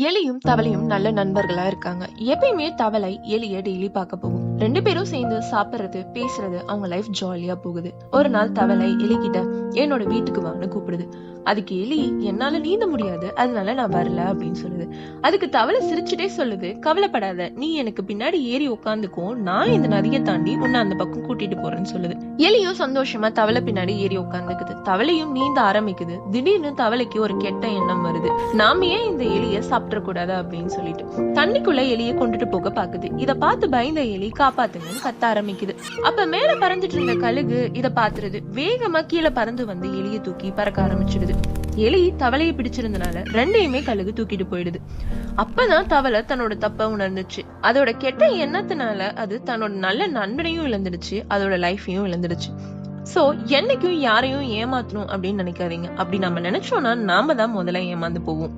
எலியும் தவளையும் நல்ல நண்பர்களா இருக்காங்க. எப்பயுமே தவளை எலிய டெய்லி பார்க்க போகும். 2 பேரும் சேர்ந்து சாப்பிடுறது, பேசுறது, அவங்க லைஃப் ஜாலியா போகுது. ஒரு நாள் தவளை எலிகிட்ட என்னோட வீட்டுக்கு வான்னு கூப்பிடுது. அதுக்கு எலி என்னால நீந்த முடியாது, அதனால நான் வரல அப்படின்னு சொல்லுது. அதுக்கு தவளை சிரிச்சுட்டே சொல்லுது, கவலைப்படாத, நீ எனக்கு பின்னாடி ஏறி உட்காந்துக்கோ, நான் இந்த நதியை தாண்டி உன்னை அந்த பக்கம் கூட்டிட்டு போறேன்னு சொல்லுது. எலியும் சந்தோஷமா தவளை பின்னாடி ஏறி உட்காந்துக்குது. தவளையும் நீந்த ஆரம்பிக்குது. திடீர்னு தவளைக்கு ஒரு கெட்ட எண்ணம் வருது. நாம ஏன் இந்த எலிய சாப்பிட கூடாது அப்படின்னு சொல்லிட்டு தண்ணிக்குள்ள எலிய கொண்டுட்டு போக பாக்குது. இத பார்த்து பயந்த எலி காப்பாத்துங்கன்னு கத்த ஆரம்பிக்குது. அப்ப மேல பறந்துட்டு இருந்த கழுகு இத பாத்துருது. வேகமா கீழே பறந்து வந்து எலிய தூக்கி பறக்க ஆரம்பிச்சிடுது. எலி தவளையை பிடிச்சிருந்தனால ரெண்டையுமே கழுகு தூக்கிட்டு போயிடுது. அப்பதான் தவளை தன்னோட தப்ப உணர்ந்துச்சு. அதோட கெட்ட எண்ணத்தினால அது தன்னோட நல்ல நண்பனையும் இழந்துடுச்சு, அதோட லைஃபையும் இழந்துடுச்சு. சோ என்னைக்கும் யாரையும் ஏமாத்தணும் அப்படின்னு நினைக்காதீங்க. அப்படி நம்ம நினைச்சோம்னா நாம தான் முதல்ல ஏமாந்து போவோம்.